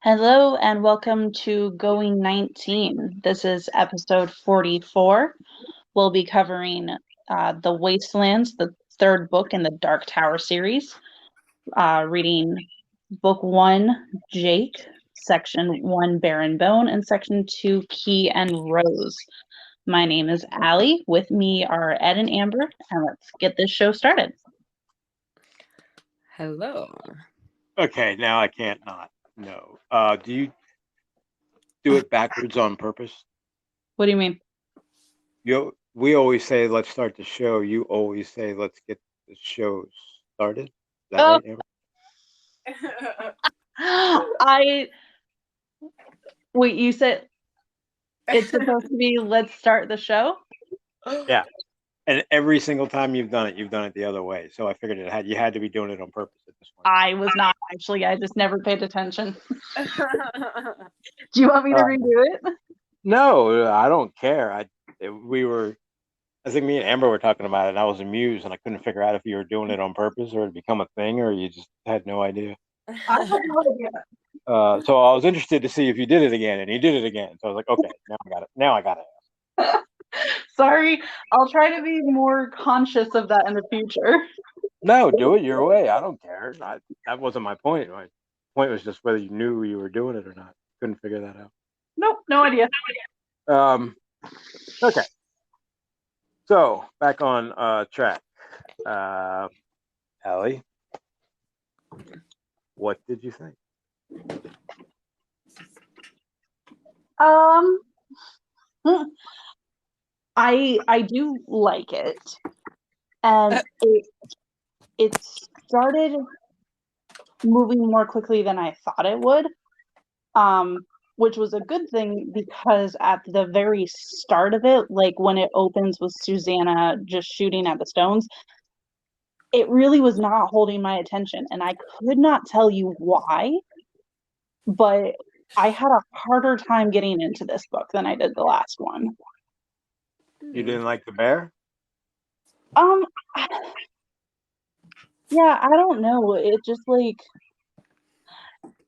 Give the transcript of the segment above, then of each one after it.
Hello and welcome to Going 19. This is episode 44. We'll be covering The Wastelands, the third book in the Dark Tower series, reading book 1, Jake, section 1, Baron Bone, and section 2, Key and Rose. My name is Allie. With me are Ed and Amber, and let's get this show started. Hello. Okay, now I can't not. No. Do you do it backwards on purpose? What do you mean? We always say let's start the show. You always say let's get the show started. Is that Oh. right, Amber? Wait, you said it's supposed to be let's start the show? Yeah. And every single time you've done it the other way. So I figured you had to be doing it on purpose at this one. I was not actually. I just never paid attention. Do you want me to redo it? No, I don't care. I think me and Amber were talking about it, and I was amused, and I couldn't figure out if you were doing it on purpose or it become a thing, or you just had no idea. I have no idea. So I was interested to see if you did it again, and you did it again. So I was like, okay, now I got it. Sorry, I'll try to be more conscious of that in the future. No, do it your way. I don't care. That wasn't my point. My point was just whether you knew you were doing it or not. Couldn't figure that out. Nope, no idea. Okay. So back on track. Allie, what did you think? I do like it, and it started moving more quickly than I thought it would, which was a good thing because at the very start of it, like when it opens with Susanna just shooting at the stones, it really was not holding my attention, and I could not tell you why, but I had a harder time getting into this book than I did the last one. You didn't like the bear? Yeah, I don't know. It just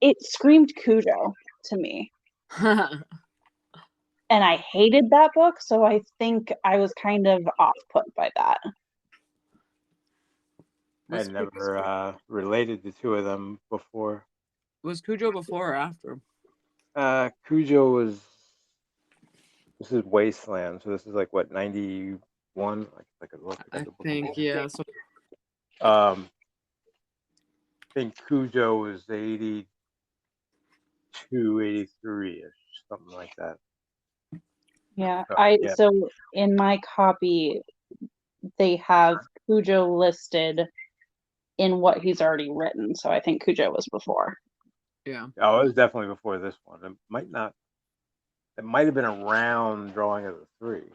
it screamed Cujo to me. And I hated that book, so I think I was kind of off-put by that. I never related the two of them before. Was Cujo before or after? Cujo was... This is Wasteland, so this is like what, 91? I think, yeah. So, I think Cujo was 82, 83-ish, something like that. Yeah, so in my copy, they have Cujo listed in what he's already written, so I think Cujo was before. Yeah. Oh, it was definitely before this one. It might have been around Drawing of the Three.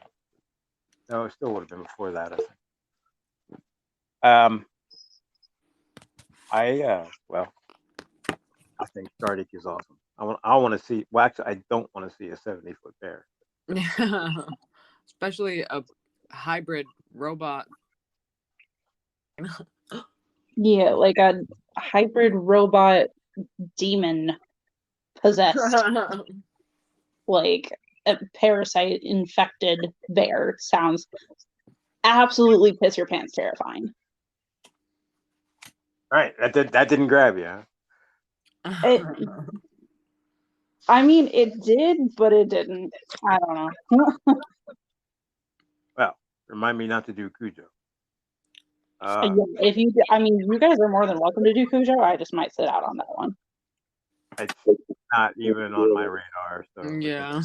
No, it still would have been before that, I think. I think Stardic is awesome. I want to see. Well, actually, I don't want to see a 70-foot bear. Especially a hybrid robot. Yeah, like a hybrid robot demon possessed. Like a parasite infected bear sounds absolutely piss your pants terrifying. Right, that didn't grab you, huh? I mean, it did, but it didn't. I don't know. Well, remind me not to do Cujo. If you, I mean, you guys are more than welcome to do Cujo. I just might sit out on that one. It's not even on my radar. So yeah.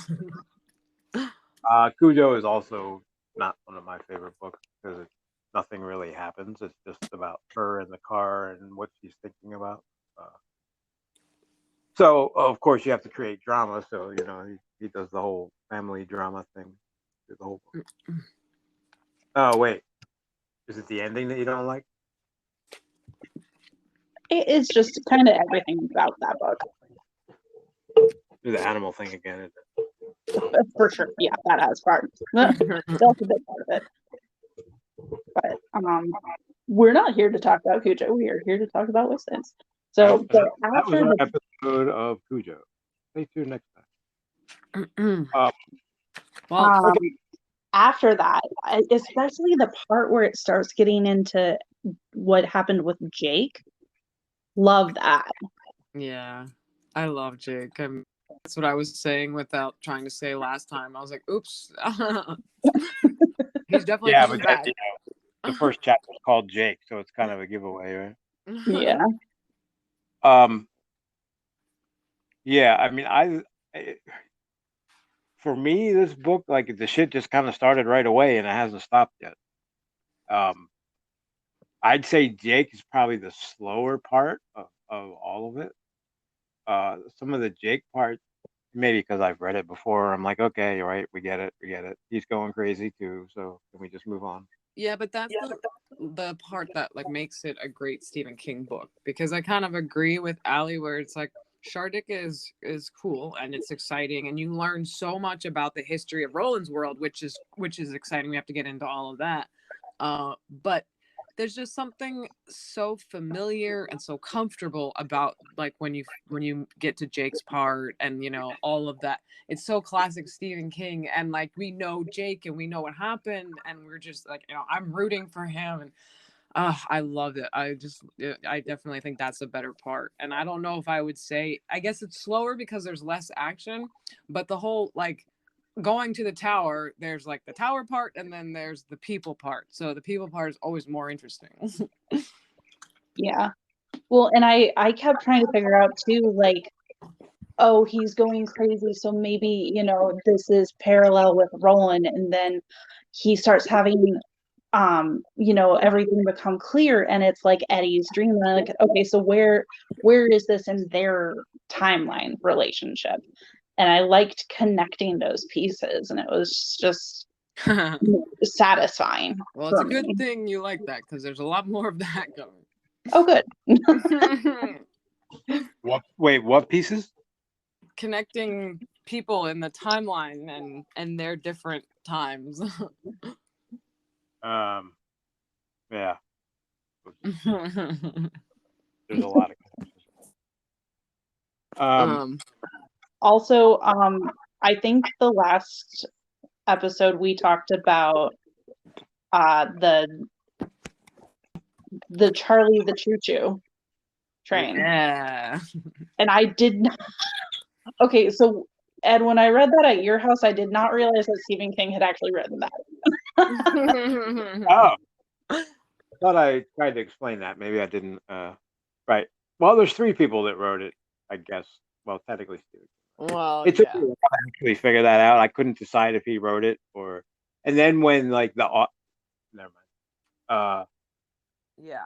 Cujo is also not one of my favorite books because nothing really happens. It's just about her in the car and what she's thinking about. So of course you have to create drama. So he does the whole family drama thing through the whole book. Oh wait, is it the ending that you don't like? It's just kind of everything about that book. Do the animal thing again, is it? For sure, yeah, that has part. That's a big part of it. But we're not here to talk about Cujo. We are here to talk about Wastelands. So, that was our episode episode of Cujo. Stay tuned next time. Well, Okay. After that, especially the part where it starts getting into what happened with Jake, love that. yeah, I love Jake. That's what I was saying without trying to say last time. I was like, "Oops." He's definitely Yeah, coming but back. the first chapter is called Jake, so it's kind of a giveaway, right? Yeah. Yeah. I mean, for me, this book, like the shit just kind of started right away, and it hasn't stopped yet. I'd say Jake is probably the slower part of all of it. Some of the Jake parts, maybe because I've read it before, I'm like, okay, you're right, we get it. He's going crazy too, so can we just move on? Yeah, but that's the part that like makes it a great Stephen King book, because I kind of agree with Allie where it's like Shardik is cool and it's exciting and you learn so much about the history of Roland's world, which is exciting. We have to get into all of that. But there's just something so familiar and so comfortable about like when you get to Jake's part and all of that. It's so classic Stephen King, and like we know Jake and we know what happened and we're just like, I'm rooting for him, and I love it. I definitely think that's a better part. And I don't know if I would say, I guess it's slower because there's less action, but the whole like going to the tower, there's like the tower part and then there's the people part. So the people part is always more interesting. Yeah. Well, and I kept trying to figure out too, like, oh, he's going crazy, so maybe, this is parallel with Roland, and then he starts having everything become clear, and it's like Eddie's dream. And I'm like, okay, so where is this in their timeline relationship? And I liked connecting those pieces, and it was just satisfying. Well, it's a good thing you like that, because there's a lot more of that going. Oh, good. What pieces? Connecting people in the timeline and their different times. Yeah. There's a lot of also, I think the last episode we talked about the Charlie the Choo Choo train. Yeah. And I did not. Okay, so Ed, when I read that at your house, I did not realize that Stephen King had actually written that. Oh, I thought I tried to explain that. Maybe I didn't. Right. Well, there's 3 people that wrote it, I guess. Well, technically, Stephen. Well, it took me a while to actually figure that out. I couldn't decide if he wrote it or. And then when like never mind. Yeah.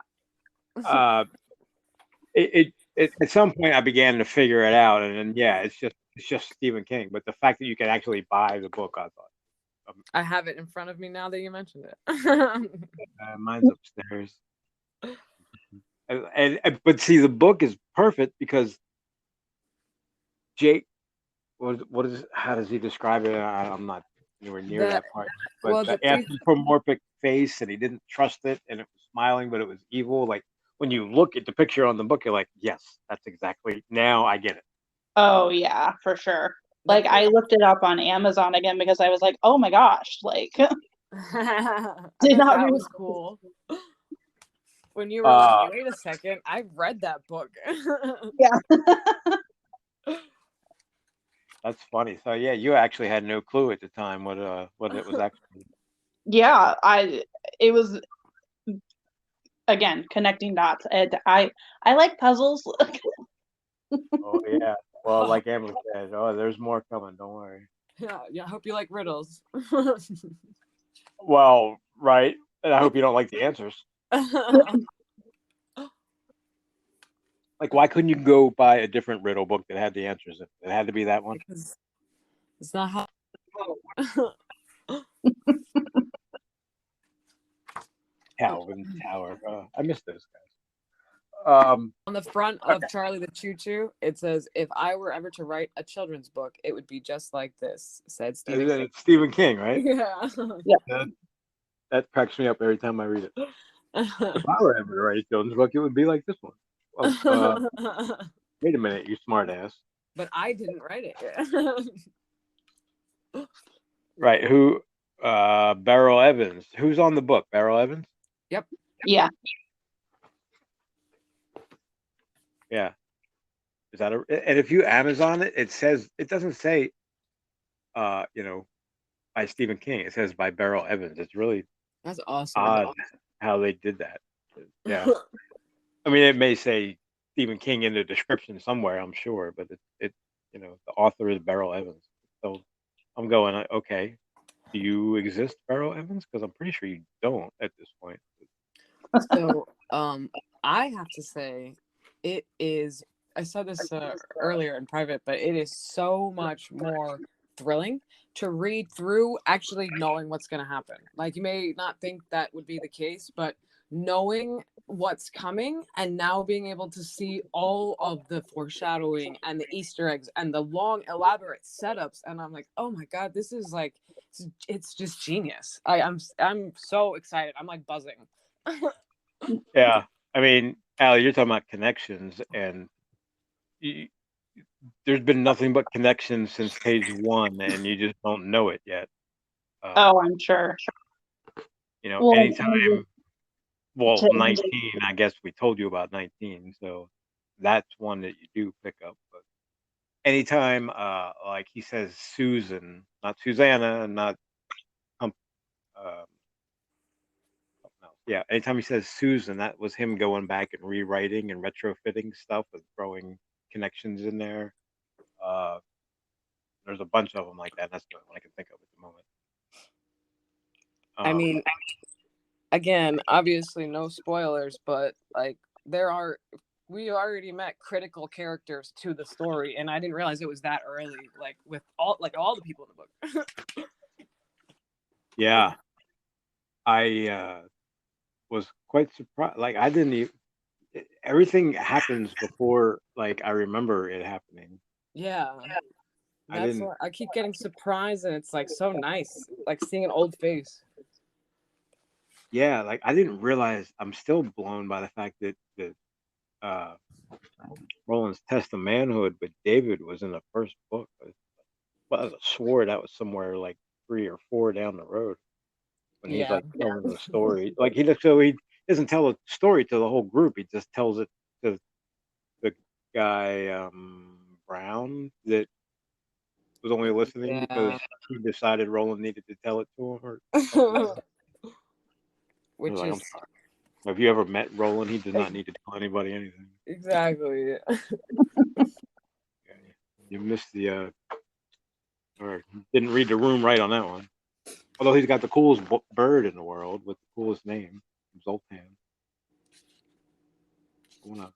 It at some point I began to figure it out, and then it's just Stephen King. But the fact that you can actually buy the book, I thought. I have it in front of me now that you mentioned it. Mine's upstairs. But see, the book is perfect because Jake, how does he describe it? I'm not anywhere near that part. But the anthropomorphic face, and he didn't trust it, and it was smiling, but it was evil. Like when you look at the picture on the book, you're like, yes, that's exactly. Now I get it. Oh yeah, for sure. Like I looked it up on Amazon again because I was like, oh my gosh, like. That was cool. When you were like, wait a second, I've read that book. Yeah. That's funny. So yeah, you actually had no clue at the time what it was actually. Yeah, it was again connecting dots. And I like puzzles. Oh yeah. Well, like Amber said, there's more coming. Don't worry. Yeah. I hope you like riddles. Well, right. And I hope you don't like the answers. Like, why couldn't you go buy a different riddle book that had the answers? It had to be that one. Because it's not how. Calvin Tower. I miss those guys. On the front of Charlie the Choo Choo, it says, "If I were ever to write a children's book, it would be just like this," said Stephen King. It's Stephen King, right? Yeah. That cracks me up every time I read it. If I were ever to write a children's book, it would be like this one. Wait a minute, you smartass. But I didn't write it. Right? Who? Beryl Evans. Who's on the book? Beryl Evans. Yep. Yeah. Yeah. Is that and if you Amazon it, it doesn't say, by Stephen King. It says by Beryl Evans. It's really That's awesome. odd how they did that. Yeah. I mean, it may say Stephen King in the description somewhere, I'm sure, but the author is Beryl Evans. So I'm going, okay, do you exist, Beryl Evans? Because I'm pretty sure you don't at this point. So, I have to say, it is. I said this earlier in private, but it is so much more thrilling to read through actually knowing what's going to happen. Like, you may not think that would be the case, but knowing what's coming and now being able to see all of the foreshadowing and the Easter eggs and the long elaborate setups, and I'm like, oh my god, this is like, it's just genius. I'm so excited. I'm like buzzing. Yeah. I mean, Allie, you're talking about connections, and there's been nothing but connections since page 1, and you just don't know it yet. I'm sure. Anytime. Well, 19, I guess we told you about 19, so that's one that you do pick up. But anytime, like he says, Susan, not Susanna, not something else. Yeah, anytime he says Susan, that was him going back and rewriting and retrofitting stuff and throwing connections in there. There's a bunch of them like that. That's the one I can think of at the moment. I mean, again, obviously no spoilers, but like we already met critical characters to the story, and I didn't realize it was that early, like with all the people in the book. Yeah, I was quite surprised. Like, I didn't even. Everything happens before, like, I remember it happening. Yeah. That's why I keep getting surprised, and it's like so nice, like seeing an old face. Yeah, like I didn't realize. I'm still blown by the fact that Roland's test of manhood with David was in the first book. Well, I swore that was somewhere like 3 or 4 down the road when he's like telling the story. Like he doesn't tell a story to the whole group. He just tells it to the guy Brown that was only listening because he decided Roland needed to tell it to him. Or which like, is, have you ever met Roland? He does not need to tell anybody anything. Exactly. You missed or didn't read the room right on that one. Although he's got the coolest bird in the world with the coolest name, Zoltan. I want a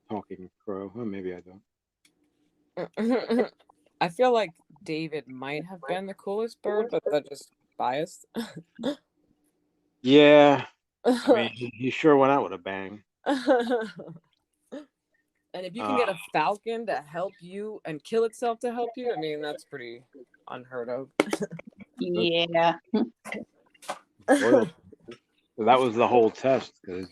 talking crow. Well, maybe I don't. I feel like David might have been the coolest bird, but that's just biased. Yeah. I mean, he sure went out with a bang. And if you can get a falcon to help you and kill itself to help you, I mean, that's pretty unheard of. Yeah. So that was the whole test, because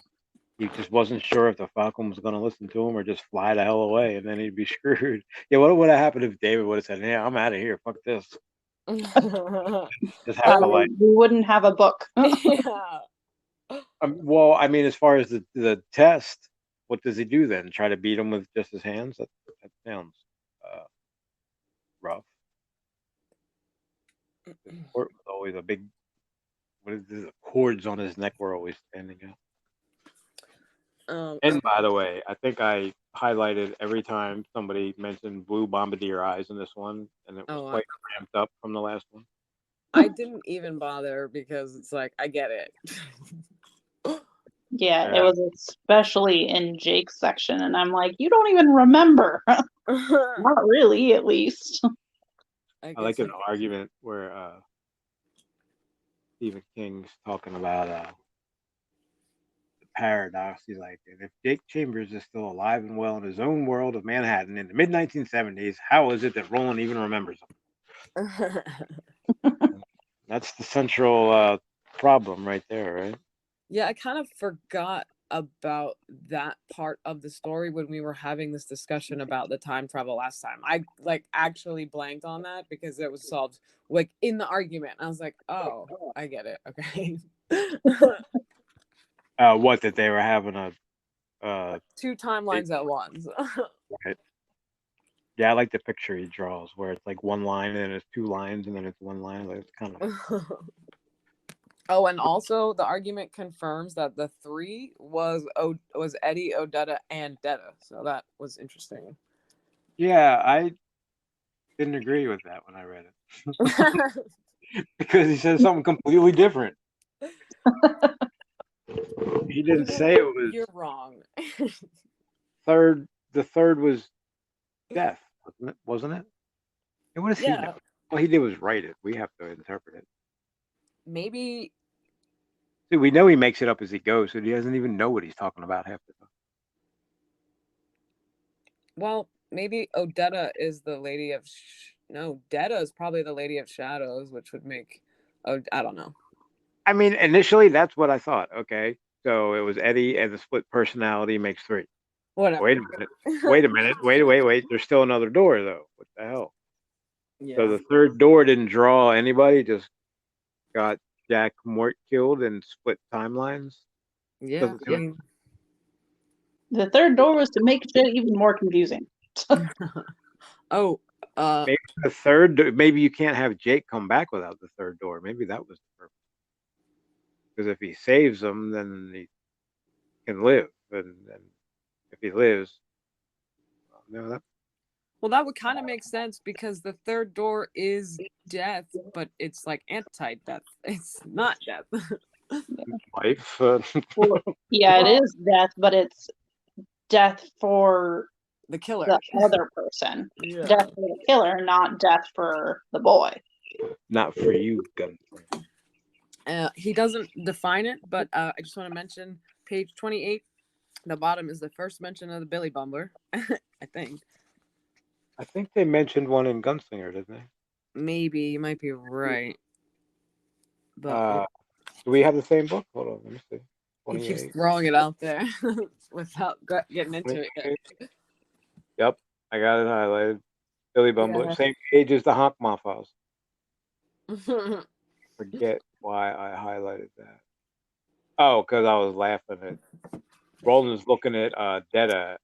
he just wasn't sure if the falcon was going to listen to him or just fly the hell away, and then he'd be screwed. Yeah, what would have happened if David would have said, "Yeah, I'm out of here. Fuck this." Just have to we wouldn't have a book. Yeah. Well, I mean, as far as the test, what does he do then? Try to beat him with just his hands? That sounds rough. Or always a big. What is this? The cords on his neck were always standing out. And by the way, I think I highlighted every time somebody mentioned blue bombardier eyes in this one, and it was quite ramped up from the last one. I didn't even bother because it's like, I get it. Yeah, it was especially in Jake's section, and I'm like, you don't even remember. Not really, at least. I like an argument where Stephen King's talking about the paradox. He's like, if Jake Chambers is still alive and well in his own world of Manhattan in the mid-1970s, how is it that Roland even remembers him? That's the central problem right there, right? Yeah, I kind of forgot about that part of the story when we were having this discussion about the time travel last time. I like actually blanked on that because it was solved like in the argument. I was like, oh, I get it. Okay. What, that they were having a two timelines at once. right. Yeah, I like the picture he draws where it's like one line and then it's two lines and then it's one line. Like, it's kind of Oh, and also the argument confirms that the three was Eddie, Odetta, and Detta. So that was interesting. yeah. I didn't agree with that when I read it because he said something completely different. He didn't say it was You're wrong. third. The third was death, wasn't it? And what does he know? All he did was write it. We have to interpret it. Maybe. See, we know he makes it up as he goes, so he doesn't even know what he's talking about half the time. Well, maybe Odetta is the Lady of... No, Detta is probably the Lady of Shadows, which would make... Oh, I don't know. I mean, initially, that's what I thought. Okay, so it was Eddie, and the split personality makes three. Whatever. Wait a minute. Wait a minute. Wait. There's still another door, though. What the hell? Yeah. So the third door didn't draw anybody, just got Jack Mort killed and split timelines. Yeah. I mean... The third door was to make shit even more confusing. Oh, maybe the third. Maybe you can't have Jake come back without the third door. Maybe that was the purpose. Because if he saves them, then he can live, and if he lives, well, that would kind of make sense because the third door is death, but it's like anti-death. It's not death. Life. Well, yeah, it is death, but it's death for the killer, the other person. Yeah. Death for the killer, not death for the boy. Not for you, Gunslinger. He doesn't define it, but I just want to mention page 28. The bottom is the first mention of the Billy Bumbler. I think they mentioned one in Gunslinger, didn't they? Maybe you might be right. But do we have the same book? Hold on, let me see. He keeps throwing it out there without getting into it. Yep, I got it highlighted. Billy Bumbler, same page as the Honkma files. Forget why I highlighted that. Oh, because I was laughing at Roland's looking at Detta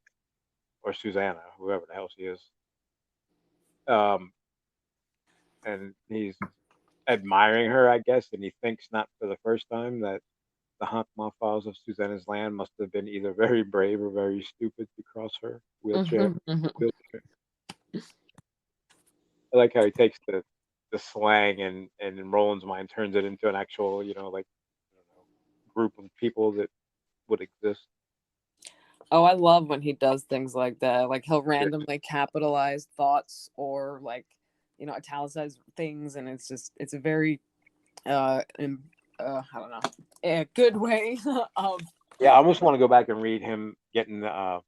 or Susanna, whoever the hell she is. And he's admiring her, I guess, and he thinks not for the first time that the Honkma files of Susanna's land must have been either very brave or very stupid to cross her wheelchair. I like how he takes the slang and in Roland's mind turns it into an actual, group of people that would exist. Oh, I love when he does things like that. Like he'll randomly capitalize thoughts or like, italicize things, and it's a very I don't know, a good way of. Yeah, I almost want to go back and read him getting the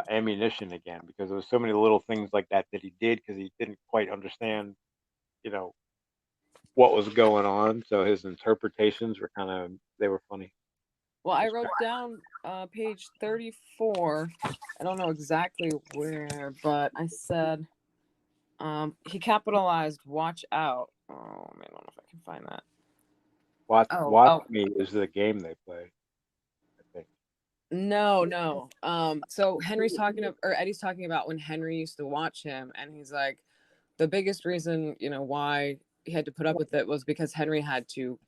ammunition again, because there was so many little things like that he did because he didn't quite understand, what was going on. So his interpretations were they were funny. Well, I wrote down page 34. I don't know exactly where, but I said he capitalized "watch out." Oh man, I don't know if I can find that. Watch Me is the game they play, I think. No. So Henry's Eddie's talking about when Henry used to watch him, and he's like, the biggest reason, why he had to put up with it was because Henry had to,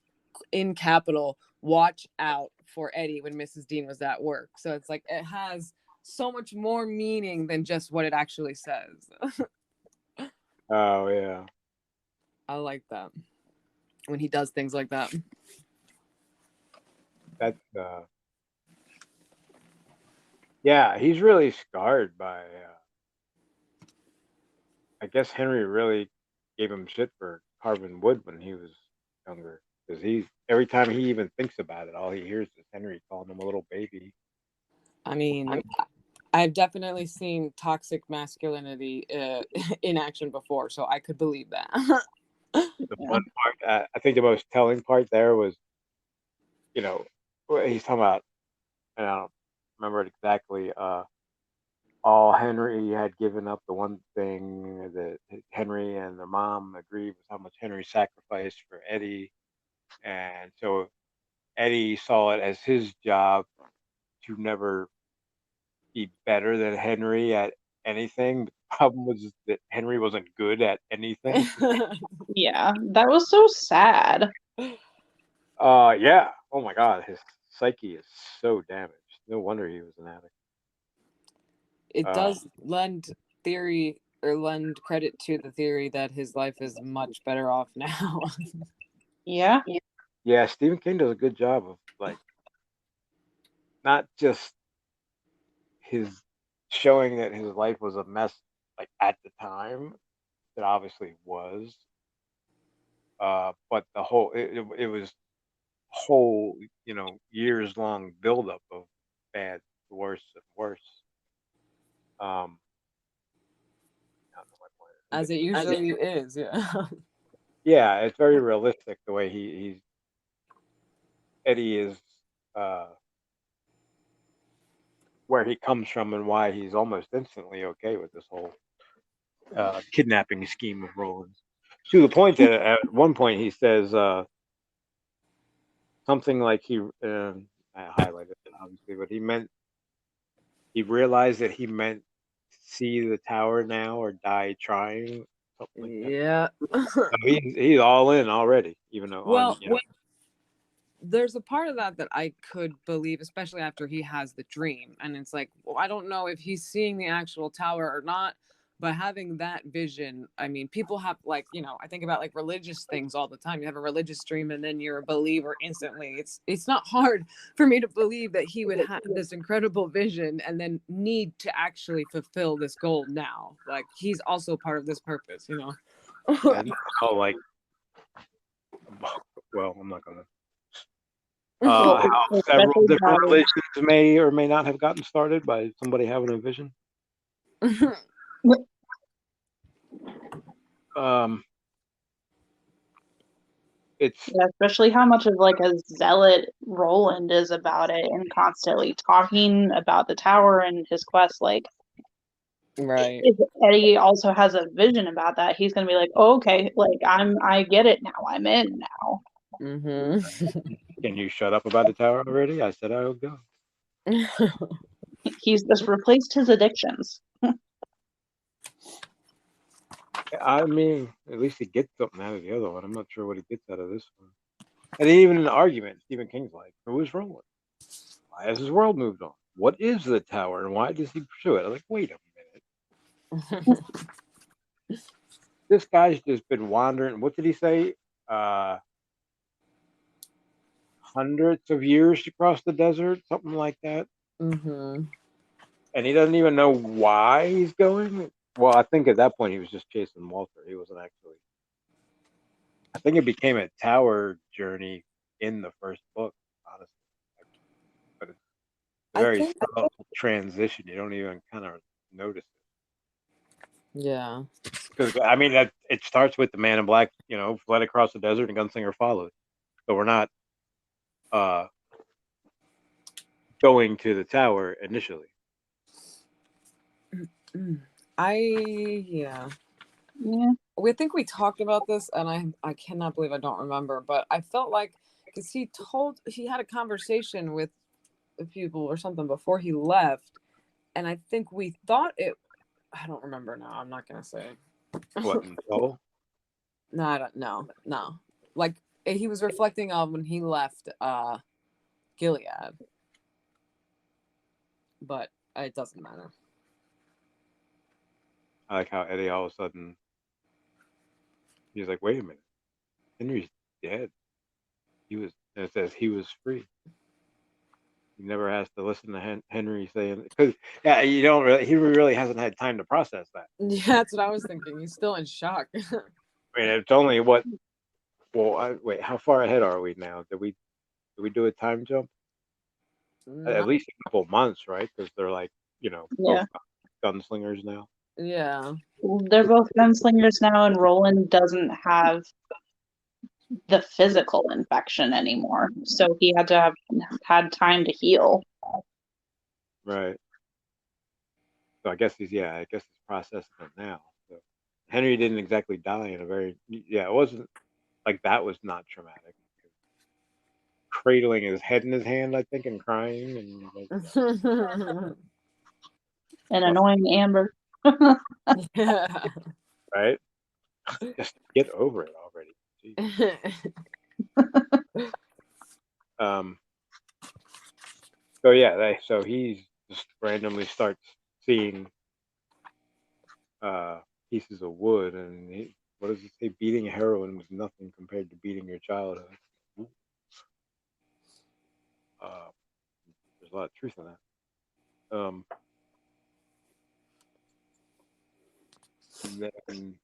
in capital, watch out for Eddie when Mrs. Dean was at work. So it's like it has so much more meaning than just what it actually says. Oh yeah, I like that when he does things like that. That's yeah, he's really scarred by. I guess Henry really gave him shit for carving wood when he was younger, because every time he even thinks about it, all he hears is Henry calling him a little baby. I mean, I've definitely seen toxic masculinity in action before, so I could believe that. The fun part, I think the most telling part there was, he's talking about, and I don't remember it exactly. All Henry had given up the one thing that Henry and their mom agreed was how much Henry sacrificed for Eddie, and so Eddie saw it as his job to never be better than Henry at anything. The problem was that Henry wasn't good at anything. Yeah, that was so sad. Yeah. Oh my God, his psyche is so damaged. No wonder he was an addict. It does lend credit to the theory that his life is much better off now. Yeah. Yeah, Stephen King does a good job of like not just his showing that his life was a mess like at the time. It obviously was. But the whole it was whole, years long buildup of bad to worse and worse. I don't know my point. As it usually is, yeah. Yeah, it's very realistic the way he's Eddie is, uh, where he comes from and why he's almost instantly okay with this whole kidnapping scheme of Roland's. To the point that at one point he says something like I highlighted it obviously, but he realized that he meant see the tower now or die trying, something like that. Yeah. So he's all in already, even though Well, there's a part of that I could believe, especially after he has the dream. And it's like, well, I don't know if he's seeing the actual tower or not, but having that vision, I mean, people have like, I think about like religious things all the time. You have a religious dream and then you're a believer instantly. It's not hard for me to believe that he would have this incredible vision and then need to actually fulfill this goal now. Like he's also part of this purpose, and like, well, I'm not gonna. How several different religions may or may not have gotten started by somebody having a vision. Especially how much of like a zealot Roland is about it and constantly talking about the tower and his quest. Like, right. if Eddie also has a vision about that, he's gonna be like, oh, okay, like I get it now. I'm in now. Mm-hmm. Can you shut up about the tower already? I said I would go. He's just replaced his addictions. I mean, at least he gets something out of the other one. I'm not sure what he gets out of this one. And even in an argument, Stephen King's like, who is Roland? Why has his world moved on? What is the tower and why does he pursue it? I'm like, wait a minute. This guy's just been wandering. What did he say? Hundreds of years across the desert, something like that. Mm-hmm. And he doesn't even know why he's going. Well, I think at that point he was just chasing Walter. He wasn't actually. I think it became a tower journey in the first book, honestly. But it's a very subtle transition. You don't even kind of notice it. Yeah. Because I mean, it starts with the man in black, fled across the desert and Gunslinger followed. So we're not going to the tower initially. Yeah. We think we talked about this, and I cannot believe I don't remember, but I felt like because he had a conversation with people or something before he left, and I think we thought it. I don't remember now. I'm not gonna say. What in Soul? No, I don't. No. Like he was reflecting on when he left Gilead, but it doesn't matter. I like how Eddie all of a sudden he's like, "Wait a minute, Henry's dead. It says he was free. He never has to listen to Henry saying because he really hasn't had time to process that. Yeah, that's what I was thinking. He's still in shock. I mean, it's only what. Well, wait, how far ahead are we now? Did we do a time jump? At least a couple of months, right? Because they're like, both gunslingers now. Yeah. They're both gunslingers now, and Roland doesn't have the physical infection anymore. So he had to have had time to heal. Right. So I guess he's processing it now. So Henry didn't exactly die in a very, it wasn't like that was not traumatic. Cradling his head in his hand, I think, and crying and like, An annoying Amber. right? Just get over it already. So he just randomly starts seeing pieces of wood, and what does it say? Beating heroin was nothing compared to beating your childhood. There's a lot of truth in that. And then,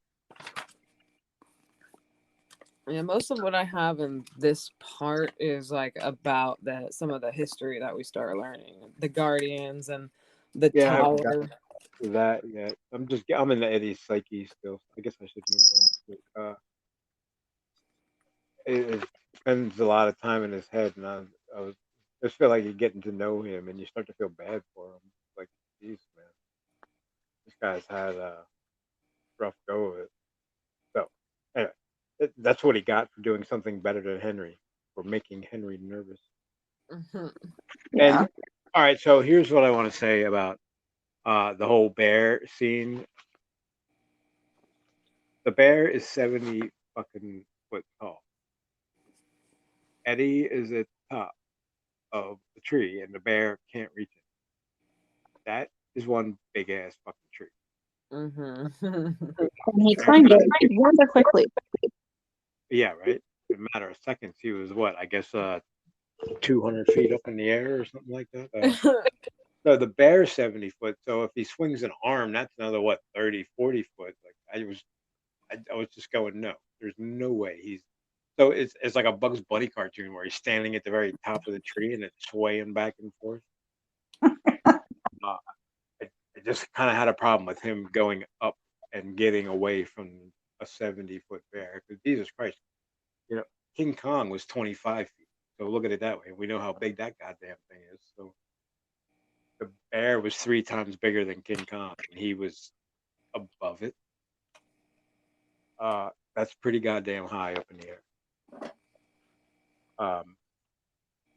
yeah, most of what I have in this part is like about some of the history that we start learning, the Guardians and the I haven't tower. gotten to that yet. I'm in the Eddie's psyche still. I guess I should move on. It spends a lot of time in his head, and I was just feel like you're getting to know him, and you start to feel bad for him. Like, geez, man, this guy's had a rough go of it. So, anyway, that's what he got for doing something better than Henry, for making Henry nervous. Yeah. And all right, so here's what I want to say about the whole bear scene. The bear is 70 fucking foot tall. Eddie is at the top of the tree, and the bear can't reach it. That is one big ass fucking tree. And he climbed it rather quickly. Yeah, right. In a matter of seconds, he was what? I guess 200 feet up in the air or something like that. No, the bear's 70 foot. So if he swings an arm, that's another what, 30, 40 foot. Like I was just going, no, there's no way he's. So it's like a Bugs Bunny cartoon where he's standing at the very top of the tree and it's swaying back and forth. I just kind of had a problem with him going up and getting away from a 70-foot bear. Because Jesus Christ, you know, King Kong was 25 feet. So look at it that way. We know how big that goddamn thing is. So the bear was 3 times bigger than King Kong, and he was above it. That's pretty goddamn high up in the air. So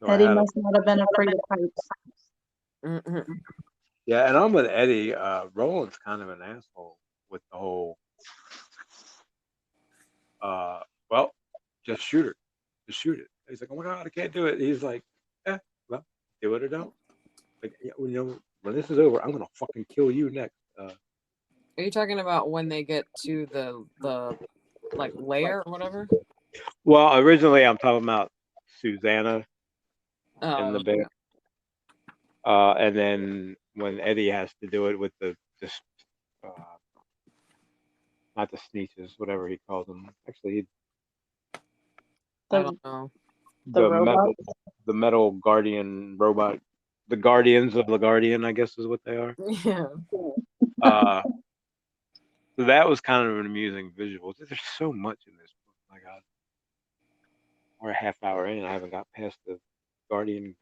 Eddie must not have been afraid of heights. Yeah, and I'm with Eddie. Roland's kind of an asshole with the whole. Well, just shoot her. Just shoot it. He's like, oh my god, I can't do it. He's like, well, do it or don't. Like, when this is over, I'm gonna fucking kill you next. Are you talking about when they get to the like lair or whatever? Well, originally I'm talking about Susanna and the bear. And then when Eddie has to do it with not the sneeches, whatever he calls them. Actually, I don't know. The metal guardian robot, the guardians of the guardian, I guess is what they are. Yeah. So that was kind of an amusing visual. There's so much in this book. My God, we're a half hour in. I haven't got past the guardians.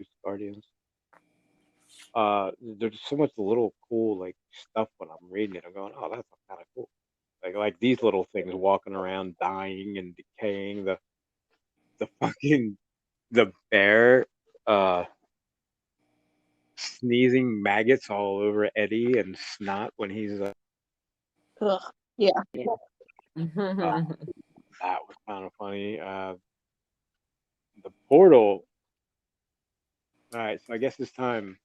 There's so much little cool like stuff when I'm reading it. I'm going, oh, that's kind of cool. Like these little things walking around, dying and decaying. The bear sneezing maggots all over Eddie and snot when he's Ugh. Yeah. that was kind of funny. The portal. All right, so I guess it's time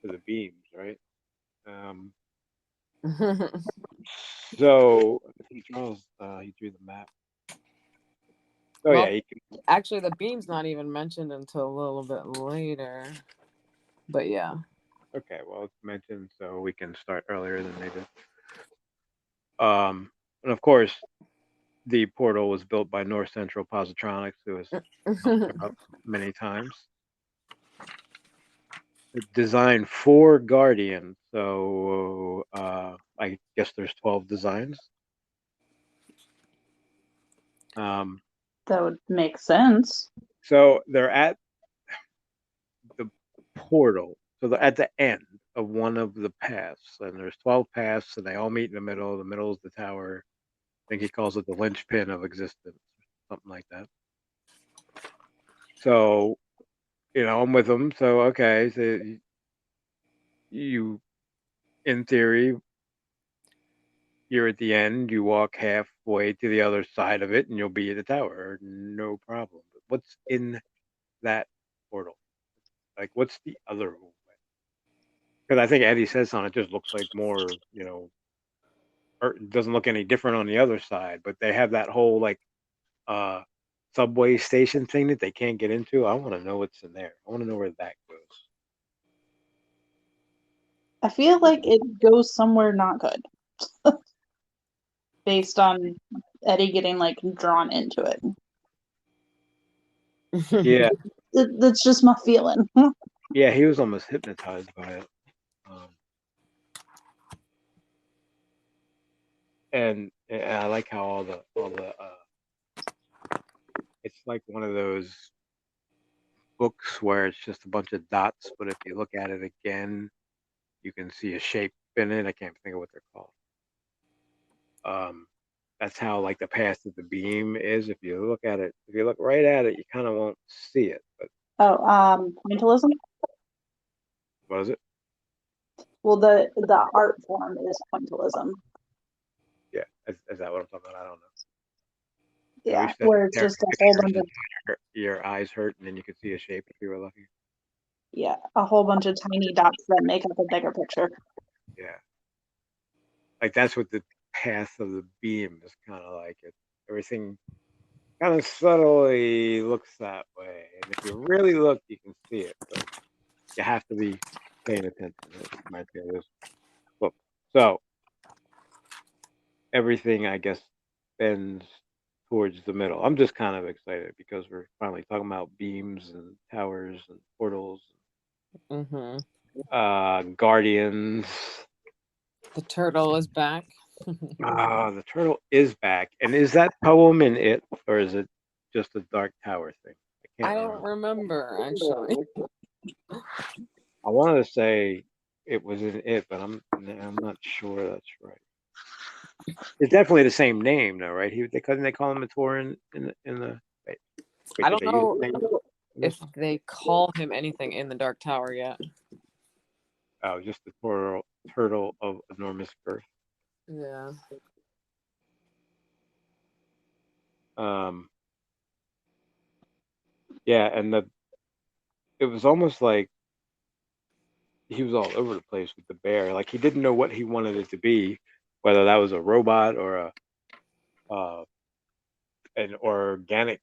for the beams, right? So he drew the map. Oh well, yeah, actually the beam's not even mentioned until a little bit later. But yeah. Okay, well it's mentioned, so we can start earlier than they did. And of course, the portal was built by North Central Positronics, who has talked about many times. Designed for Guardian, so I guess there's 12 designs. That would make sense. So they're at the portal. So they're at the end of one of the paths, and there's 12 paths, and they all meet in the middle. The middle is the tower. I think he calls it the linchpin of existence, something like that. So, I'm with them. So, okay, so you, in theory, you're at the end. You walk halfway to the other side of it, and you'll be at the tower. No problem. But what's in that portal? Like, what's the other way? Because I think Eddie says on it just looks like more, or it doesn't look any different on the other side. But they have that whole like subway station thing that they can't get into. I want to know what's in there. I want to know where that goes. I feel like it goes somewhere not good. Based on Eddie getting like drawn into it. Yeah. That's just my feeling. Yeah, he was almost hypnotized by it. And I like how all the it's like one of those books where it's just a bunch of dots, but if you look at it again, you can see a shape in it. I can't think of what they're called. That's how like the path of the beam is. If you look right at it, you kind of won't see it. But Pointillism? what is it? Well, the art form is pointillism. Yeah, is that what I'm talking about? I don't know. Yeah, where it's just a whole bunch of your eyes hurt, and then you could see a shape if you were lucky. Yeah, a whole bunch of tiny dots that make up a bigger picture. Yeah, like that's what the path of the beam is kind of like. Everything kind of subtly looks that way, and if you really look, you can see it. But you have to be paying attention. That reminds me of this book. So everything, I guess, bends towards the middle. I'm just kind of excited because we're finally talking about beams and towers and portals. Guardians. The turtle is back. The turtle is back. And is that poem in it, or is it just a Dark Tower thing? I don't remember actually. I wanted to say it was in it, but I'm not sure that's right. It's definitely the same name, though, right? Couldn't they call him a Tauren in the. Wait, I don't know if they call him anything in the Dark Tower yet. Oh, just the turtle of enormous girth. Yeah. Yeah, and it was almost like he was all over the place with the bear. Like he didn't know what he wanted it to be, whether that was a robot or an organic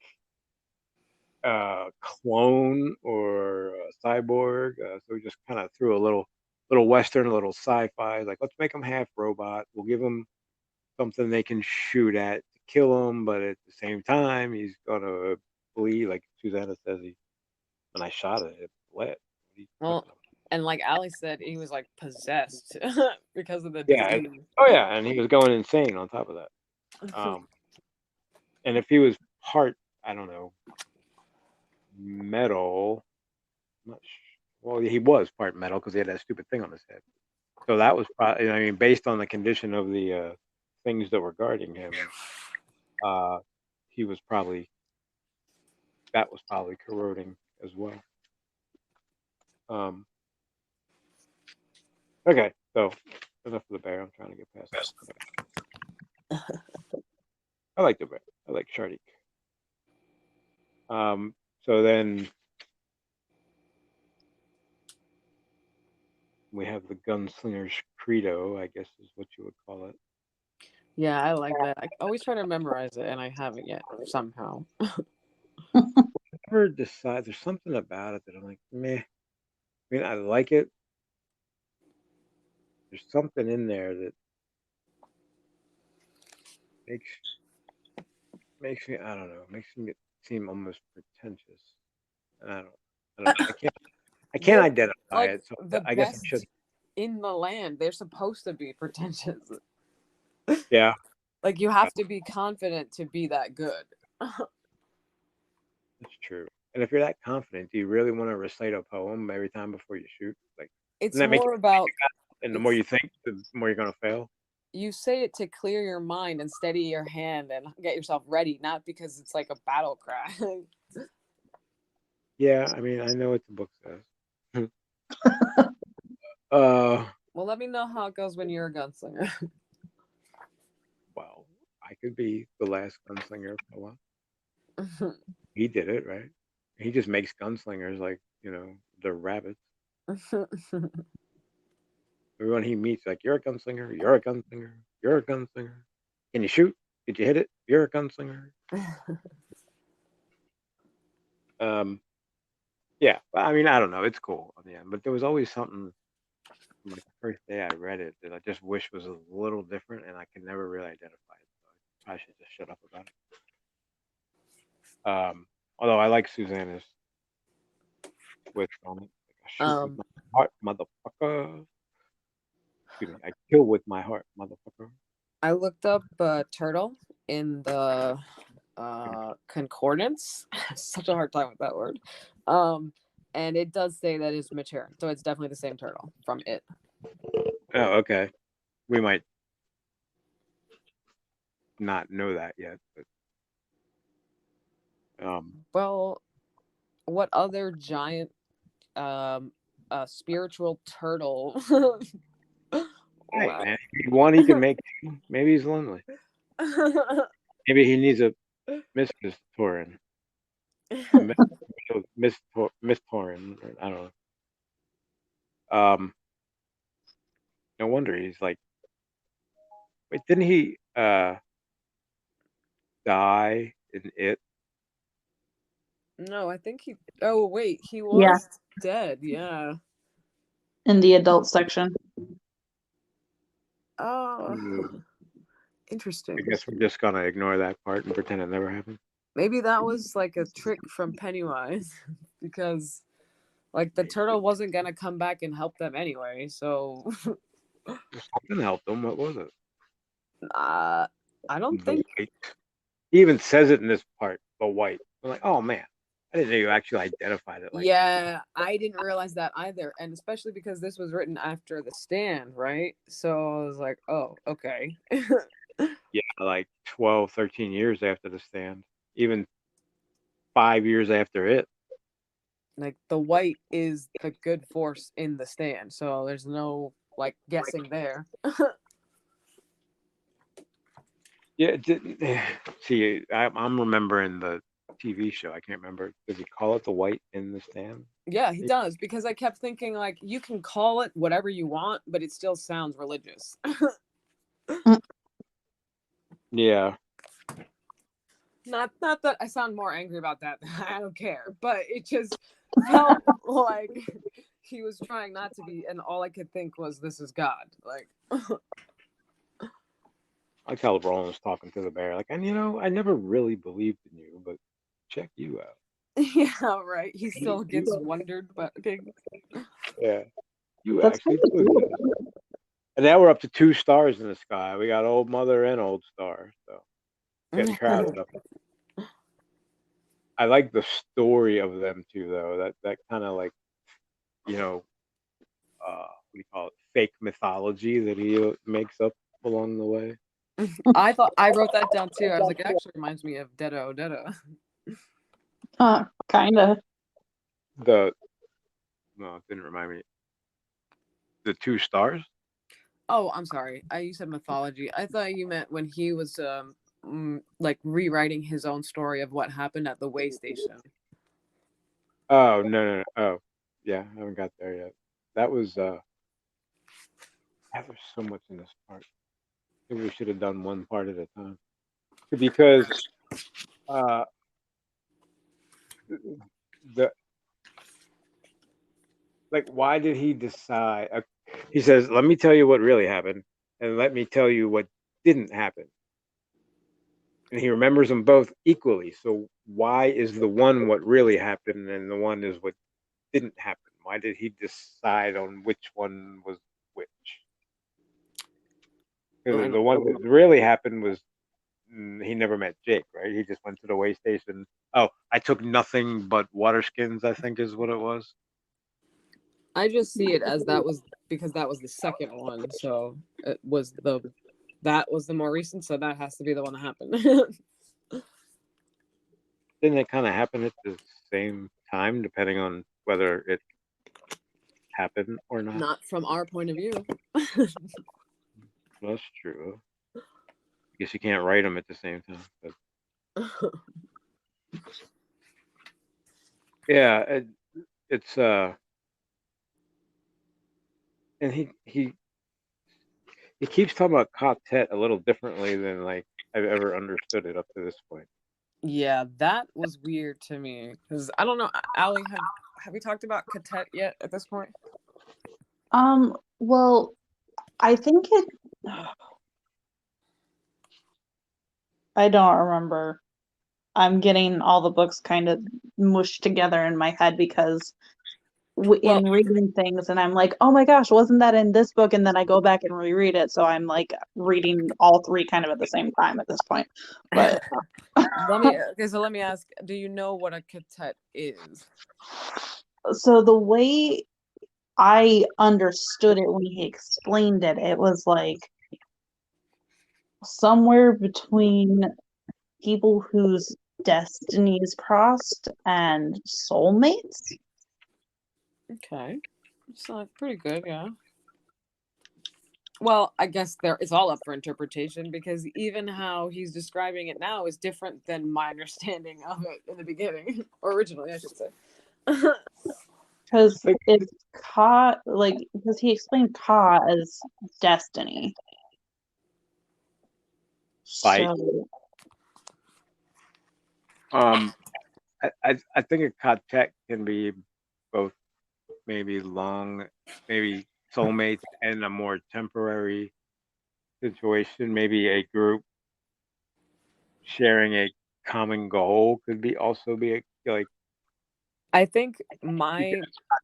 clone or a cyborg. So we just kind of threw a little western, a little sci-fi. Like let's make them half robot. We'll give them something they can shoot at to kill him, but at the same time he's gonna bleed. Like Susanna says, when I shot it bled. Well, and like Ali said, he was like possessed because of the disease. And he was going insane on top of that. And if he was part, I don't know, metal, well, he was part metal because he had that stupid thing on his head. So that was probably, I mean, based on the condition of the things that were guarding him, that was probably corroding as well. Okay, so enough of the bear. I'm trying to get past that. I like the bear. I like Shardik. So then we have the gunslinger's credo, I guess is what you would call it. Yeah, I like that. I always try to memorize it, and I haven't yet somehow. Never decide. There's something about it that I'm like, meh. I mean, I like it. There's something in there that makes me, I don't know, makes me seem almost pretentious. And I don't know. I can't identify it. So I guess I should. In the land, they're supposed to be pretentious. Yeah. Like you have to be confident to be that good. That's true. And if you're that confident, do you really want to recite a poem every time before you shoot? Like, It's doesn't that make you? more about And the more you think, the more you're gonna fail. you say it to clear your mind and steady your hand and get yourself ready, not because it's like a battle cry. Yeah, I mean, I know what the book says. uh, Well, let me know how it goes when you're a gunslinger. well, I could be the last gunslinger for a while. He did it, right? He just makes gunslingers like, they're rabbits. Everyone he meets, like, you're a gunslinger, you're a gunslinger, you're a gunslinger. Can you shoot? Did you hit it? You're a gunslinger. Yeah, I mean, I don't know. It's cool in the end, but there was always something from like the first day I read it that I just wish was a little different, and I could never really identify it. So I should just shut up about it. Although I like Susanna's twist on it. Like, I shoot with um, my heart, motherfucker. Excuse me. I kill with my heart, motherfucker. I looked up turtle in the concordance. Such a hard time with that word. And it does say that it's mature, so it's definitely the same turtle from it. Oh, okay. We might not know that yet, but well, what other giant spiritual turtle? hey man, one he can make. Maybe he's lonely. Maybe he needs a Mistress Torin. Miss Torin. I don't know. No wonder he's like. Wait, didn't he die in it? No, I think he. Oh wait, he was Yeah. dead. Yeah. In the adult section. Oh, I interesting. guess we're just gonna ignore that part and pretend it never happened. Maybe that was like a trick from Pennywise, because like the turtle wasn't gonna come back and help them anyway. So Something helped them. What was it? I don't The think. white. He even says it in this part. The white. I'm like, oh man, I didn't know you actually identified it like that. Yeah, I didn't realize that either, and especially because this was written after The Stand, right? So I was like, oh, okay. Yeah, like 12, 13 years after the stand, even 5 years after it. Like the white is the good force in The Stand, so there's no like guessing there. Yeah, see, I'm remembering the TV show. I can't remember. Does he call it the white in the stand? Yeah, he does, because I kept thinking like you can call it whatever you want, but it still sounds religious. Yeah. Not that I sound more angry about that. I don't care, but it just felt like he was trying not to be, and all I could think was, "This is God." Like, I tell Roland's talking to the bear, like, and I never really believed in you, but check you out. yeah, right. He still gets wondered by things. Yeah, you That's actually kind of do cool. exist. And now we're up to 2 stars in the sky. We got Old Mother and Old Star, so getting crowded up. I like the story of them too, though. That kind of like, what do you call it? Fake mythology that he makes up along the way. I thought I wrote that down too. I was like, it actually reminds me of Dedo Dedo. Kinda. No, it didn't remind me. The 2 stars. Oh, I'm sorry. You said mythology. I thought you meant when he was like rewriting his own story of what happened at the way station. Oh no. Oh yeah, I haven't got there yet. That was there's so much in this part. Maybe we should have done one part at a time. Because the like, why did he decide? He says, "Let me tell you what really happened, and let me tell you what didn't happen." And he remembers them both equally. So why is the one what really happened, and the one is what didn't happen? Why did he decide on which one was which? Because the one that really happened was he never met Jake, right? He just went to the way station. Oh, I took nothing but water skins, I think is what it was. I just see it as that was because that was the second one, so it was that was the more recent, so that has to be the one that happened. Didn't it kind of happen at the same time, depending on whether it happened or not? Not from our point of view. That's true. I guess you can't write them at the same time. But... yeah, it's and he keeps talking about quartet a little differently than like I've ever understood it up to this point. Yeah, that was weird to me because I don't know, Allie, have we talked about quartet yet at this point? Well, I think I don't remember. I'm getting all the books kind of mushed together in my head because in reading things, and I'm like, oh my gosh, wasn't that in this book? And then I go back and reread it, so I'm like reading all three kind of at the same time at this point. But let me ask, do you know what a quartet is? So the way I understood it when he explained it, it was like somewhere between people whose destinies crossed and soulmates. Okay, so pretty good, yeah. Well, I guess it's all up for interpretation because even how he's describing it now is different than my understanding of it in the beginning, or originally, I should say. Because it's Ka, because he explained Ka as destiny. Fight. So, I think a quartet can be both maybe soulmates and a more temporary situation. Maybe a group sharing a common goal could also be like. I think my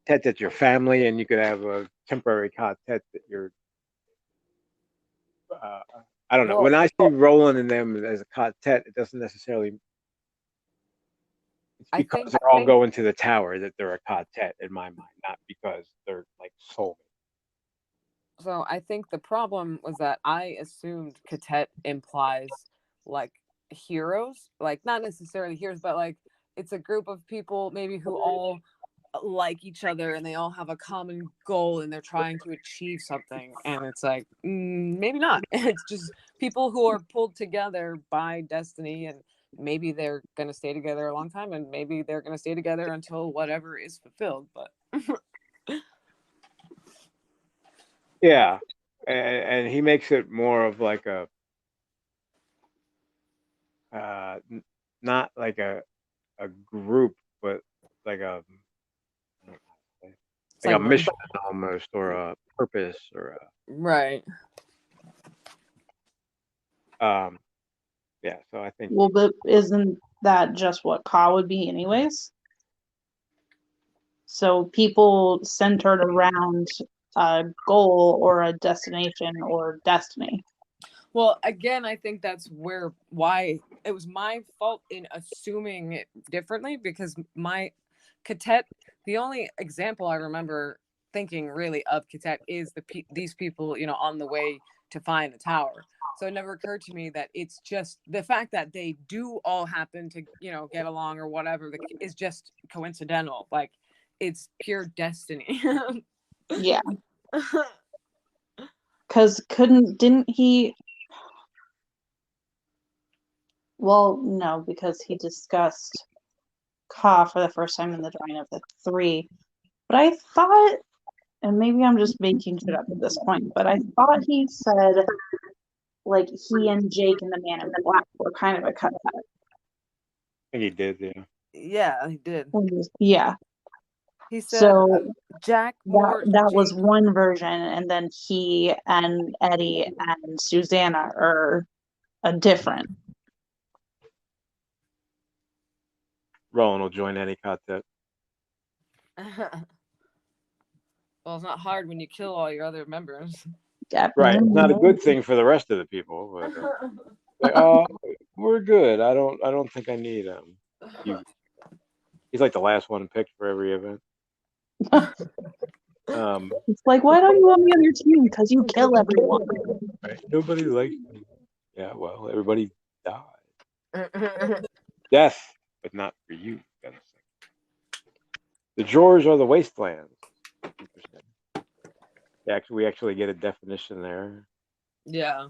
quartet that's your family, and you could have a temporary quartet that you're. I don't know. When I see Roland and them as a quartet, it doesn't necessarily. It's because they're all going to the tower that they're a quartet in my mind, not because they're like soulmates. So I think the problem was that I assumed quartet implies like heroes, like not necessarily heroes, but like it's a group of people maybe who all like each other and they all have a common goal and they're trying to achieve something, and it's like maybe not. It's just people who are pulled together by destiny, and maybe they're going to stay together a long time, and maybe they're going to stay together until whatever is fulfilled. But yeah, and he makes it more of like a not like a group, but like a mission almost, or a purpose, or a right. Yeah, so I think. Well, but isn't that just what Ka would be, anyways? So people centered around a goal or a destination or destiny. Well, again, I think that's why it was my fault in assuming it differently, because my quartet, the only example I remember thinking really of quartet is these people, on the way to find the tower. So it never occurred to me that it's just the fact that they do all happen to, get along or whatever is just coincidental. Like it's pure destiny. Yeah. Because didn't he? Well, no, because he discussed Ka for the first time in the drawing of the three. But I thought, and maybe I'm just making shit up at this point, but I thought he said like he and Jake and the Man in Black were kind of a cut. I think he did, yeah. Yeah, he did. Yeah. He said so Jack that was one version, and then he and Eddie and Susanna are a different. Roland will join any quartet. Well, it's not hard when you kill all your other members. Definitely. Right. It's not a good thing for the rest of the people. Like, we're good. I don't think I need him. He's like the last one picked for every event. It's like, why don't you want me on your team? Because you kill everyone. Right. Nobody likes me. Yeah, well, everybody died. Death, but not for you. The drawers are the wastelands. Interesting. Yeah, we actually get a definition there. Yeah.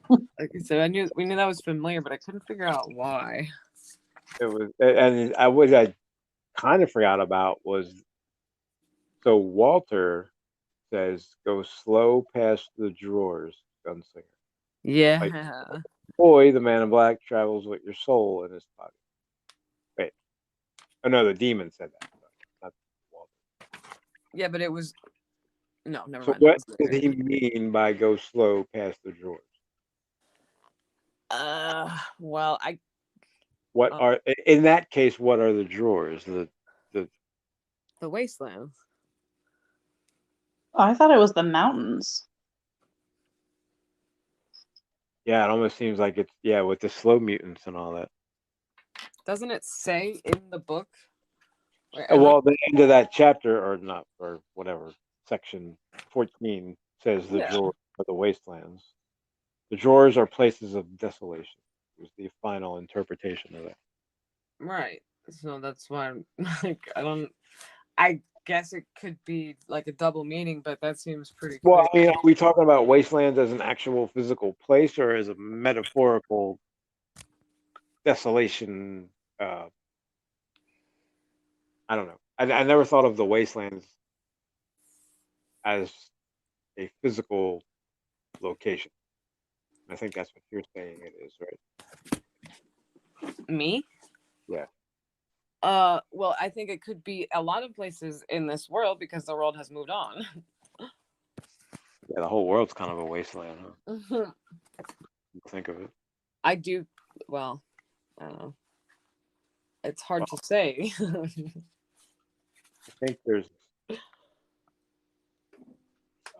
Like I said, we knew that was familiar, but I couldn't figure out why. It was, and I kind of forgot about was, so Walter says, "Go slow past the drawers, gunslinger." Yeah. Like, boy, the man in black travels with your soul in his body. Wait, oh no, the demon said that, not Walter. Yeah, but it was no, never So mind. what did he mean by go slow past the drawers? Well, What are, in that case? What are the drawers? The Wastelands. I thought it was the mountains. Yeah, it almost seems like it's, yeah, with the slow mutants and all that. Doesn't it say in the book? Well, the end of that chapter, or not, or whatever, section 14 says the drawers are the wastelands. The drawers are places of desolation. Was the final interpretation of that. Right. So that's why I'm like, I guess it could be like a double meaning, but that seems pretty clear. Well, I mean, are we talking about wastelands as an actual physical place or as a metaphorical desolation? I don't know. I never thought of the wastelands as a physical location. I think that's what you're saying it is, right? Me? Yeah. Well, I think it could be a lot of places in this world because the world has moved on. Yeah, the whole world's kind of a wasteland, huh? Think of it. I do. Well, I don't know. It's hard to say. I think there's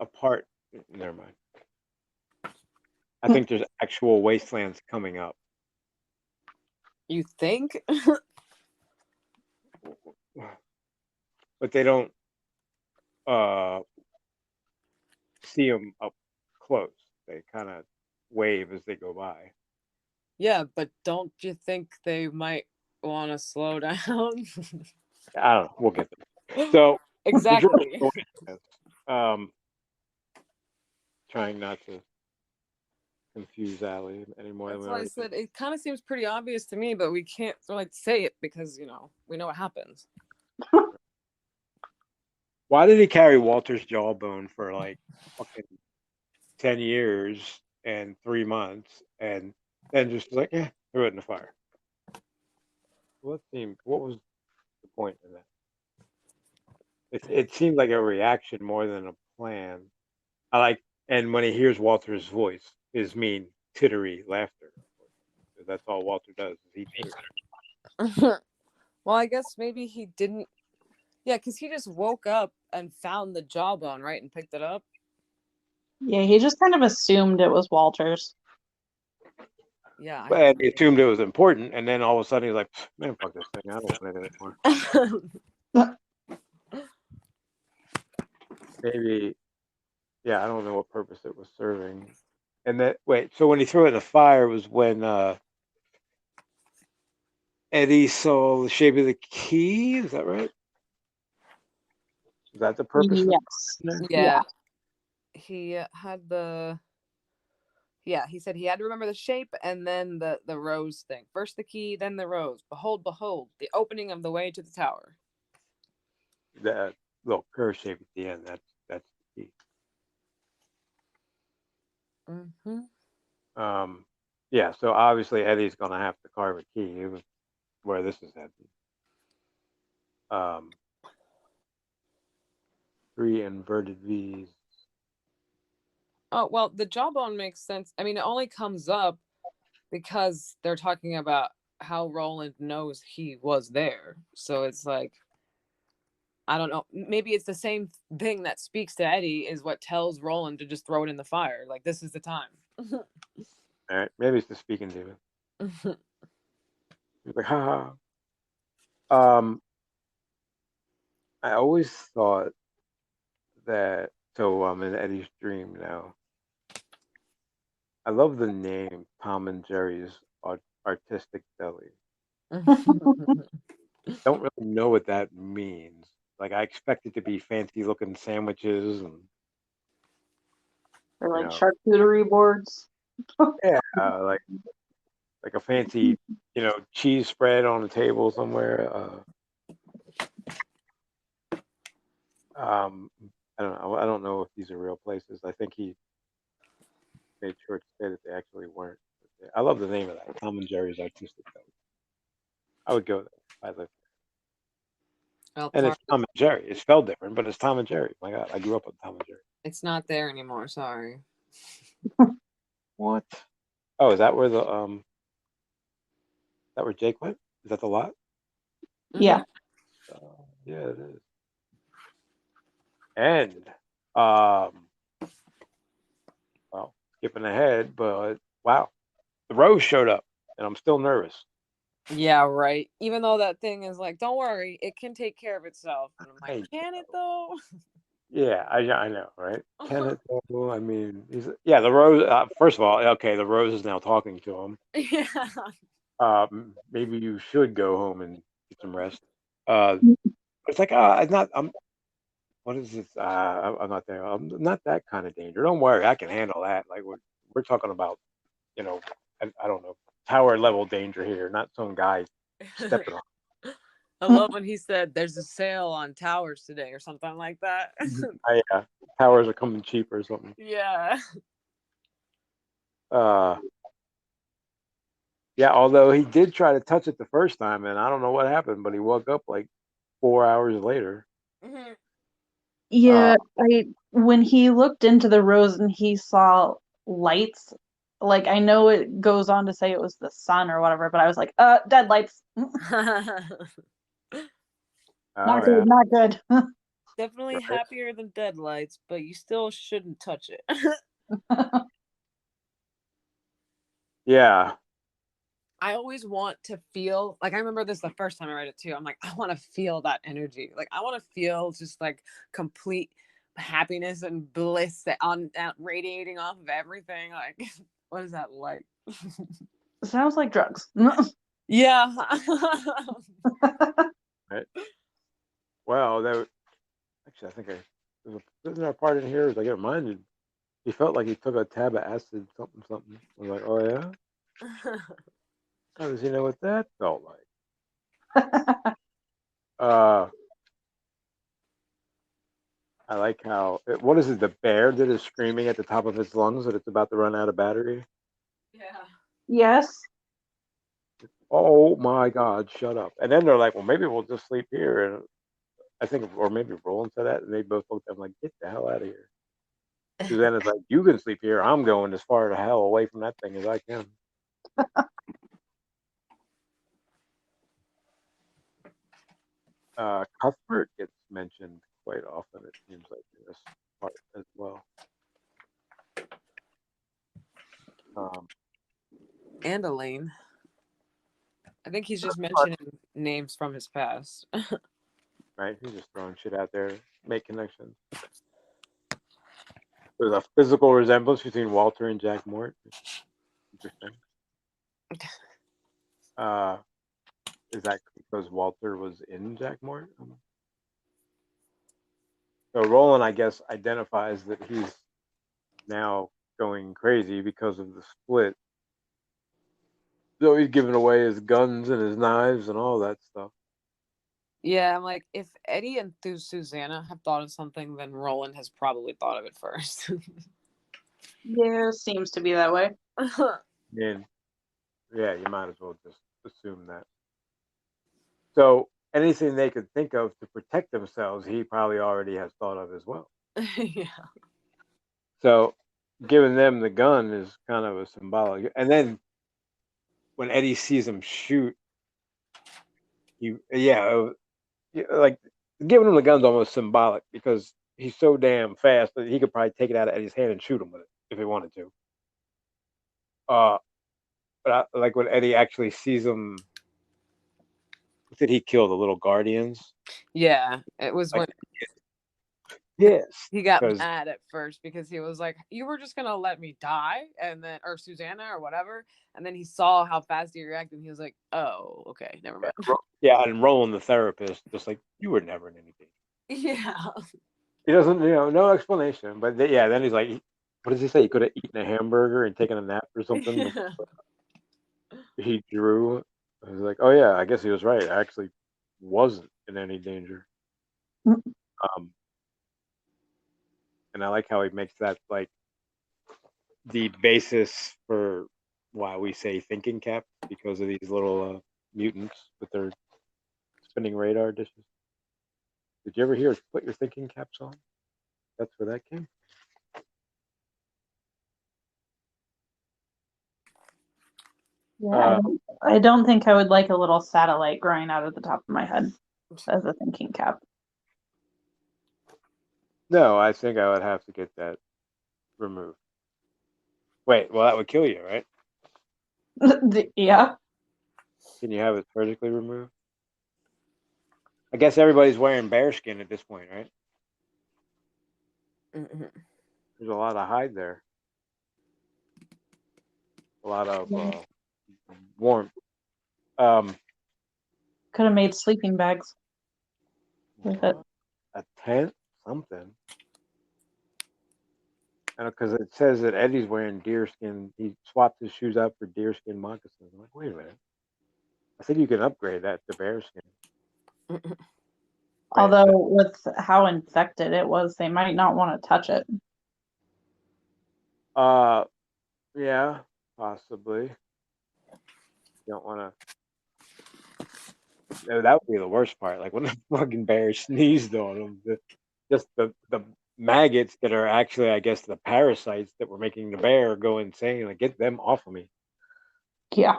a part. Never mind. I think there's actual wastelands coming up. You think? But they don't see them up close. They kind of wave as they go by. Yeah, but don't you think they might want to slow down? I don't know. We'll get there. So exactly. Trying not to confuse Allie anymore. That's why I said it kind of seems pretty obvious to me, but we can't like say it because we know what happens. Why did he carry Walter's jawbone for like fucking 10 years and 3 months and then just like, yeah, threw it in the fire? What was the point in that? It seemed like a reaction more than a plan. And when he hears Walter's voice, his mean tittery laughter. That's all Walter does. Is he titters. Well, I guess maybe he didn't. Yeah, because he just woke up and found the jawbone, right, and picked it up. Yeah, he just kind of assumed it was Walter's. Yeah. And he assumed it was important, and then all of a sudden he's like, man, fuck this thing. I don't want it anymore. Maybe, yeah, I don't know what purpose it was serving. And then, wait, so when he threw it in the fire was when Eddie saw the shape of the key? Is that right? Is that the purpose? Yes. Yeah. He had he said he had to remember the shape and then the rose thing. First the key, then the rose. Behold, behold, the opening of the way to the tower. That little curve shape at the end, that's the key. Mm-hmm. Yeah, so obviously Eddie's gonna have to carve a key where this is headed. 3 inverted V's. Oh, well, the jawbone makes sense. I mean, it only comes up because they're talking about how Roland knows he was there. So it's like, I don't know. Maybe it's the same thing that speaks to Eddie is what tells Roland to just throw it in the fire. Like, this is the time. All right, maybe it's the speaking demon. He's like, ha ha. I always thought that. So I'm in Eddie's dream now. I love the name Tom and Jerry's Artistic Deli. Don't really know what that means. Like I expect it to be fancy looking sandwiches and Or you like know, charcuterie boards. yeah, like a fancy cheese spread on a table somewhere. Um, I don't know. I don't know if these are real places. I think he made sure to say that they actually weren't. But I love the name of that, Tom and Jerry's Artistic Deli. I would go there if I lived Well, there. And it's Tom and Jerry. It's spelled different, but it's Tom and Jerry. My God, I grew up with Tom and Jerry. it's not there anymore. Sorry. What? Oh, is that where that where Jake went? Is that the lot? Yeah. Yeah, it is. And well, skipping ahead, but wow, the Rose showed up, and I'm still nervous. Yeah, right. Even though that thing is like, don't worry, it can take care of itself. And I'm like, can it though? Yeah, I know, right? Can it though? I mean, the Rose. First of all, okay, the Rose is now talking to him. Yeah. Maybe you should go home and get some rest. It's like, it's not. What is this? I'm not there. I'm not that kind of danger. Don't worry, I can handle that. Like we're talking about, I don't know, tower level danger here, not some guy stepping on. I love when he said there's a sale on towers today or something like that. Yeah, towers are coming cheap or something. Yeah. Yeah, although he did try to touch it the first time, and I don't know what happened, but he woke up like 4 hours later. Mm-hmm. Yeah, when he looked into the rose and he saw lights, like I know it goes on to say it was the sun or whatever, but I was like, dead lights. Not good, Yeah. not good. Definitely Right. happier than deadlights, but you still shouldn't touch it. Yeah. I always want to feel like I remember this the first time I read it too. I'm like, I want to feel that energy. Like I want to feel just like complete happiness and bliss that radiating off of everything. Like, what is that like? Sounds like drugs. Yeah. Right. Well, actually, I think isn't there a part in here? I get reminded. He felt like he took a tab of acid, something, something. I was like, oh yeah. How does he know what that felt like? I like how what is it? The bear that is screaming at the top of its lungs that it's about to run out of battery. Yeah. Yes. Oh my God! Shut up! And then they're like, well, maybe we'll just sleep here. And I think, or maybe Roland said that, and they both looked at him like, get the hell out of here. Suzanne is like, you can sleep here. I'm going as far to hell away from that thing as I can. Cuthbert gets mentioned quite often, it seems like, in this part as well. And Elaine. I think he's just mentioning names from his past. Right? He's just throwing shit out there, make connections. There's a physical resemblance between Walter and Jack Mort. Interesting. Is that because Walter was in Jack Mort? So Roland, I guess, identifies that he's now going crazy because of the split. So he's giving away his guns and his knives and all that stuff. Yeah, I'm like, if Eddie and Susanna have thought of something, then Roland has probably thought of it first. Yeah, seems to be that way. And yeah, you might as well just assume that. So anything they could think of to protect themselves, he probably already has thought of as well. Yeah. So giving them the gun is kind of a symbolic. And then when Eddie sees him shoot, like giving him the gun's almost symbolic because he's so damn fast that he could probably take it out of Eddie's hand and shoot him with it if he wanted to. but like when Eddie actually sees him, did he kill the little guardians? Yeah, it was Like, when yes, he got because mad at first because he was like, "You were just gonna let me die," and then or Susanna or whatever, and then he saw how fast he reacted, and he was like, "Oh, okay, never mind." yeah, and Roland the therapist just like, you were never in anything. Yeah, He doesn't, no explanation. But yeah, then he's like, what does he say? He could have eaten a hamburger and taken a nap or something. yeah. He drew. I was like, oh yeah, I guess he was right. I actually wasn't in any danger. Um, and I like how he makes that like the basis for why we say thinking cap, because of these little mutants with their spinning radar dishes. Did you ever hear put your thinking caps on? That's where that came. Yeah, I don't think I would like a little satellite growing out of the top of my head as a thinking cap. No, I think I would have to get that removed. Wait, well that would kill you, right? Yeah. Can you have it surgically removed? I guess everybody's wearing bearskin at this point, right? Mm-hmm. There's a lot of hide there. A lot of warmth. Could have made sleeping bags with it. A tent, something. And because it says that Eddie's wearing deerskin, he swapped his shoes out for deerskin moccasins. I'm like, wait a minute. I think you can upgrade that to bearskin. Although with how infected it was, they might not want to touch it. Yeah, possibly. You don't want to. No, that would be the worst part. Like when the fucking bear sneezed on him, just the maggots that are actually, I guess, the parasites that were making the bear go insane. Like, get them off of me. Yeah.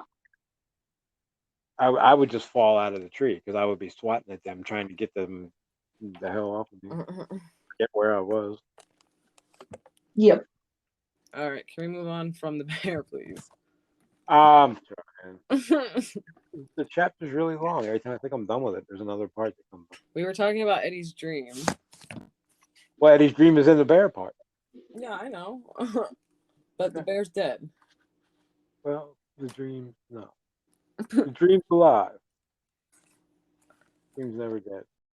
I would just fall out of the tree because I would be swatting at them, trying to get them the hell off of me. Forget where I was. Yep. All right, can we move on from the bear, please? Trying. The chapter's really long. Every time I think I'm done with it, there's another part that comes up. We were talking about Eddie's dream. Well, Eddie's dream is in the bear part. Yeah, I know. But the bear's dead. Well, the dream, no. The dream's alive. Dream's never dead.